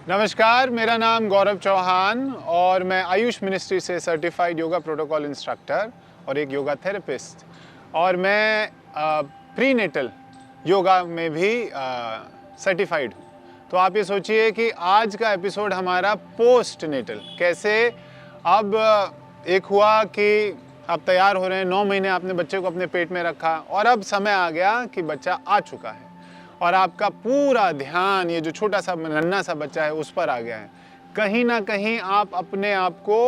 नमस्कार, मेरा नाम गौरव चौहान और मैं आयुष मिनिस्ट्री से सर्टिफाइड योगा प्रोटोकॉल इंस्ट्रक्टर और एक योगा थेरेपिस्ट और मैं प्रीनेटल योगा में भी सर्टिफाइड हूँ। तो आप ये सोचिए कि आज का एपिसोड हमारा पोस्ट नेटल कैसे अब एक हुआ कि आप तैयार हो रहे हैं, 9 महीने आपने बच्चे को अपने पेट में रखा और अब समय आ गया कि बच्चा आ चुका है और आपका पूरा ध्यान ये जो छोटा सा नन्हा सा बच्चा है उस पर आ गया है। कहीं ना कहीं आप अपने आप को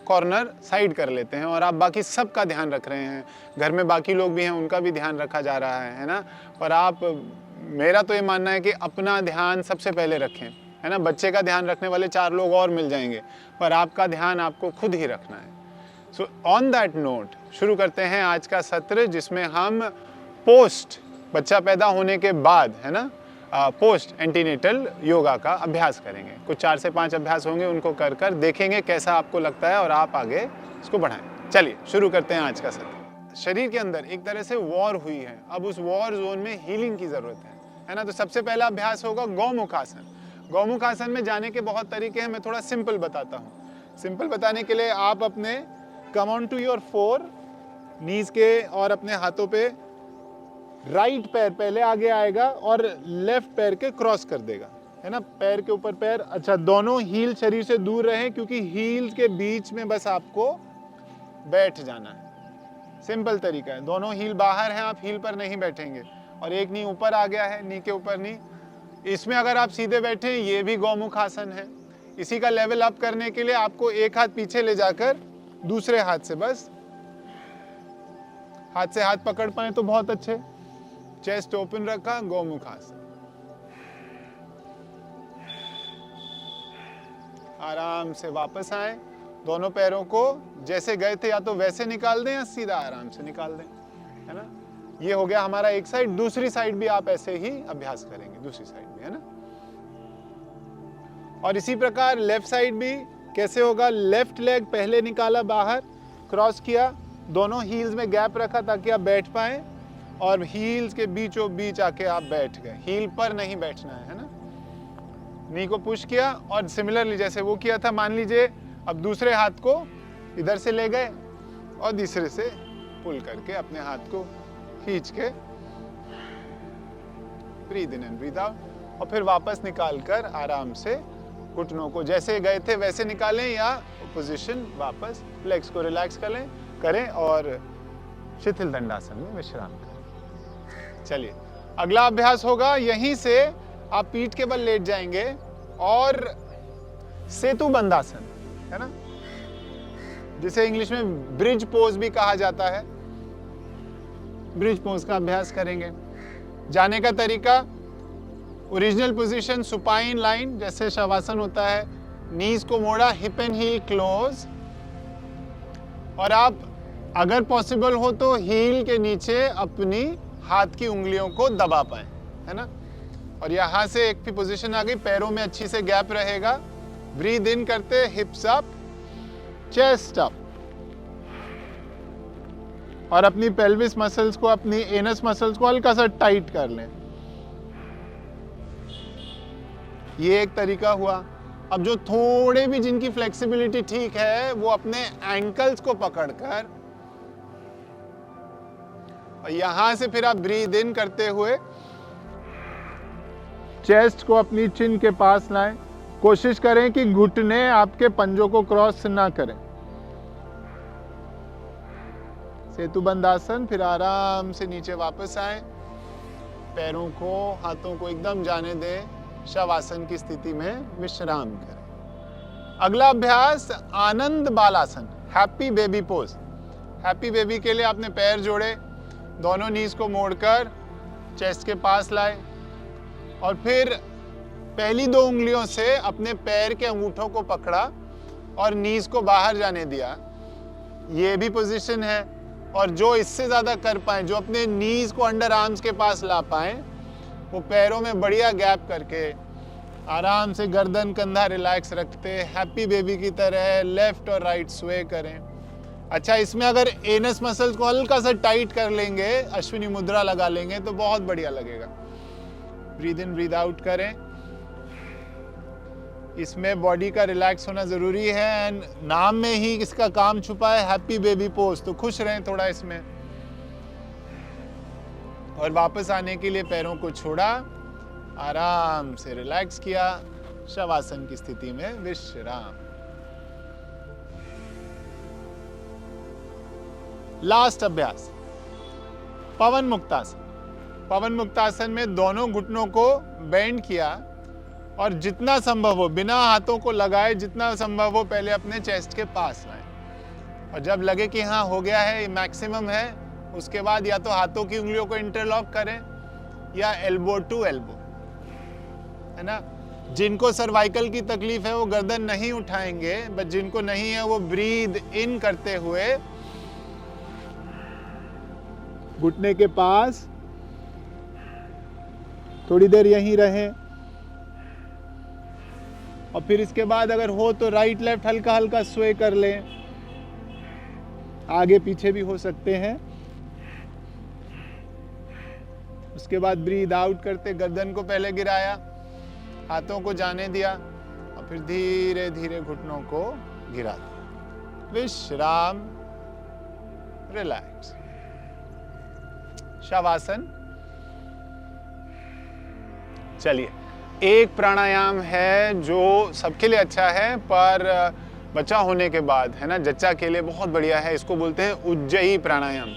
कॉर्नर साइड कर लेते हैं और आप बाकी सब का ध्यान रख रहे हैं। घर में बाकी लोग भी हैं, उनका भी ध्यान रखा जा रहा है ना। और आप, मेरा तो ये मानना है कि अपना ध्यान सबसे पहले रखें, है ना। बच्चे का ध्यान रखने वाले 4 लोग और मिल जाएंगे, पर आपका ध्यान आपको खुद ही रखना है। सो ऑन दैट नोट शुरू करते हैं आज का सत्र, जिसमें हम पोस्ट बच्चा पैदा होने के बाद, है ना, पोस्ट एंटीनेटल योगा का अभ्यास करेंगे। कुछ 4 से 5 अभ्यास होंगे, उनको कर कर देखेंगे कैसा आपको लगता है और आप आगे इसको बढ़ाएं। चलिए शुरू करते हैं आज का सत्र। शरीर के अंदर एक तरह से वॉर हुई है, अब उस वॉर जोन में हीलिंग की जरूरत है ना। तो सबसे पहला अभ्यास होगा गौमुख आसन। गौमुख आसन में जाने के बहुत तरीके हैं, मैं थोड़ा सिंपल बताता हूँ। सिंपल बताने के लिए आप अपने कम ऑन टू योर 4 नीज के और अपने हाथों पे राइट पैर पहले आगे आएगा और लेफ्ट पैर के क्रॉस कर देगा, है ना। पैर के ऊपर पैर, अच्छा, दोनों हील शरीर से दूर रहें क्योंकि हील के बीच में बस आपको बैठ जाना है। सिंपल तरीका है, दोनों हील बाहर हैं, आप हील पर नहीं बैठेंगे और एक नी ऊपर आ गया है, नी के ऊपर नी। इसमें अगर आप सीधे बैठे, ये भी गौमुख आसन है। इसी का लेवल अप करने के लिए आपको एक हाथ पीछे ले जाकर दूसरे हाथ से बस हाथ से हाथ पकड़ पाए तो बहुत अच्छे। चेस्ट ओपन रखा, गौमुख आसन। आराम से वापस आए, दोनों पैरों को जैसे गए थे या तो वैसे निकाल दें या सीधा आराम से निकाल दें, है ना। ये हो गया हमारा एक साइड। दूसरी साइड भी आप ऐसे ही अभ्यास करेंगे, दूसरी साइड भी, है ना। और इसी प्रकार लेफ्ट साइड भी कैसे होगा। लेफ्ट लेग पहले निकाला बाहर, क्रॉस किया, दोनों हील्स में गैप रखा ताकि आप बैठ पाए और हील्स के बीचों बीच आके आप बैठ गए। हील पर नहीं बैठना है ना। नी को पुश किया और सिमिलरली जैसे वो किया था, मान लीजिए अब दूसरे हाथ को इधर से ले गए और तीसरे से पुल करके अपने हाथ को खींच के breathe in and breathe out और फिर वापस निकाल कर आराम से घुटनों को जैसे गए थे वैसे निकालें या पोजीशन वापस, लेग्स को रिलैक्स करें और शिथिल दंडासन में विश्राम करें। चलिए अगला अभ्यास होगा, यहीं से आप पीठ के बल लेट जाएंगे और सेतु बंदासन, है ना, जिसे इंग्लिश में ब्रिज पोज भी कहा जाता है। ब्रिज पोज का अभ्यास करेंगे। जाने का तरीका, ओरिजिनल पोजीशन सुपाइन लाइन जैसे शवासन होता है, नीज को मोड़ा, हिप एंड हील क्लोज, और आप अगर पॉसिबल हो तो हील के नीचे अपनी हाथ की उंगलियों को दबा पाए, है ना। और यहां से एक भी पोजीशन आ गई, पैरों में अच्छी से गैप रहेगा। ब्रीथ इन करते, हिप्स अप, चेस्ट अप, और अपनी पेल्विस मसल्स को, अपनी एनस मसल्स को हल्का सा टाइट कर लें। ये एक तरीका हुआ। अब जो थोड़े भी जिनकी फ्लेक्सिबिलिटी ठीक है, वो अपने एंकल्स को पकड़कर और यहां से फिर आप ब्रीथ इन करते हुए चेस्ट को अपनी चिन के पास लाएं। कोशिश करें कि घुटने आपके पंजों को क्रॉस ना करें। सेतु बंदासन, फिर आराम से नीचे वापस आए, पैरों को, हाथों को एकदम जाने दें, शवासन की स्थिति में विश्राम करें। अगला अभ्यास Ananda Balasana, happy baby pose. Happy baby के लिए आपने पैर जोड़े, दोनों नीज को मोड़कर चेस्ट के पास लाए और फिर पहली 2 उंगलियों से अपने पैर के अंगूठों को पकड़ा और नीज को बाहर जाने दिया। ये भी पोजीशन है। और जो इससे ज्यादा कर पाए, जो अपने नीज को अंडर आर्म्स के पास ला पाए, वो पैरों में बढ़िया गैप करके आराम से गर्दन कंधा रिलैक्स रखते हैप्पी बेबी की तरह लेफ्ट और राइट स्वे करें। अच्छा, इसमें अगर एनस मसल्स को हल्का सा टाइट कर लेंगे, अश्विनी मुद्रा लगा लेंगे तो बहुत बढ़िया लगेगा। ब्रीथ इन ब्रीथ आउट करें, इसमें बॉडी का रिलैक्स होना ज़रूरी है एंड नाम में ही इसका काम छुपा है, हैप्पी बेबी पोज। तो खुश रहें थोड़ा इसमें। और वापस आने के लिए पैरों को छोड़ा, आराम से रिलैक्स किया, शवासन की स्थिति में विश्राम। लास्ट अभ्यास पवन मुक्तासन। पवन मुक्तासन में दोनों घुटनों को बेंड किया और जितना संभव हो बिना हाथों को लगाए, जितना संभव हो पहले अपने चेस्ट के पास लाएं। और जब लगे कि हाँ हो गया है, मैक्सिमम है, उसके बाद या तो हाथों की उंगलियों को इंटरलॉक करें या एल्बो टू एल्बो, है ना। जिनको सर्वाइकल की तकलीफ है वो गर्दन नहीं उठाएंगे, बट जिनको नहीं है वो ब्रीद इन करते हुए घुटने के पास थोड़ी देर यहीं रहें। और फिर इसके बाद अगर हो तो राइट लेफ्ट हल्का हल्का स्वे कर लें, आगे पीछे भी हो सकते हैं। उसके बाद ब्रीद आउट करते गर्दन को पहले गिराया, हाथों को जाने दिया और फिर धीरे धीरे घुटनों को गिरा दिया। विश्राम, रिलैक्स। शवासन। चलिए, एक प्राणायाम है जो सबके लिए अच्छा है, पर बच्चा होने के बाद, है ना, जच्चा के लिए बहुत बढ़िया है। इसको बोलते हैं उज्जयी प्राणायाम।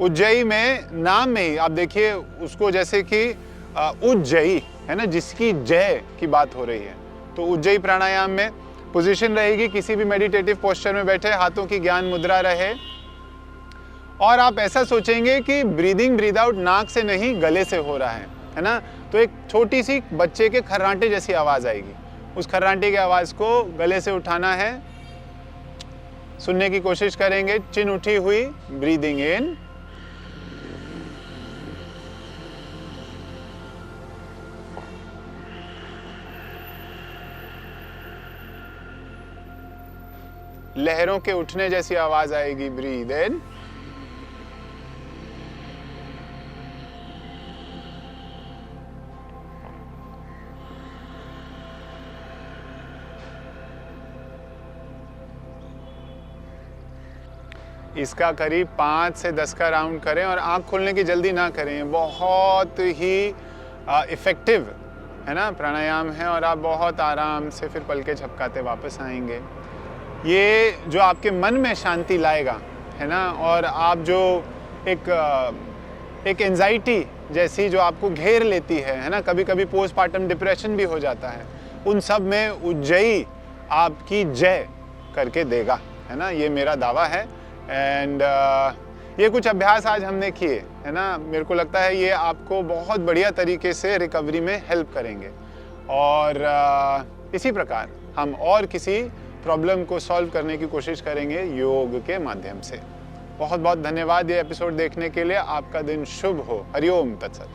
उज्जयी में नाम में ही आप देखिए उसको, जैसे कि उज्जयी है ना, जिसकी जय की बात हो रही है। तो उज्जयी प्राणायाम में पोजीशन रहेगी किसी भी मेडिटेटिव पोस्चर में बैठे, हाथों की ज्ञान मुद्रा रहे और आप ऐसा सोचेंगे कि ब्रीदिंग ब्रीद आउट नाक से नहीं गले से हो रहा है ना। तो एक छोटी सी बच्चे के खर्राटे जैसी आवाज आएगी, उस खर्राटे की आवाज को गले से उठाना है। सुनने की कोशिश करेंगे। चिन उठी हुई, ब्रीदिंग इन, लहरों के उठने जैसी आवाज आएगी, ब्रीद इन, इसका करीब 5 से 10 का राउंड करें और आंख खोलने की जल्दी ना करें। बहुत ही इफ़ेक्टिव है ना प्राणायाम है और आप बहुत आराम से फिर पलके झपकाते वापस आएंगे। ये जो आपके मन में शांति लाएगा, है ना, और आप जो एक एंजाइटी जैसी जो आपको घेर लेती है ना, कभी कभी पोस्टपार्टम डिप्रेशन भी हो जाता है, उन सब में उज्जयी आपकी जय करके देगा, है ना। ये मेरा दावा है। एंड ये कुछ अभ्यास आज हमने किए, है ना। मेरे को लगता है ये आपको बहुत बढ़िया तरीके से रिकवरी में हेल्प करेंगे और इसी प्रकार हम और किसी प्रॉब्लम को सॉल्व करने की कोशिश करेंगे योग के माध्यम से। बहुत बहुत धन्यवाद ये एपिसोड देखने के लिए। आपका दिन शुभ हो। हरिओम तत्सत।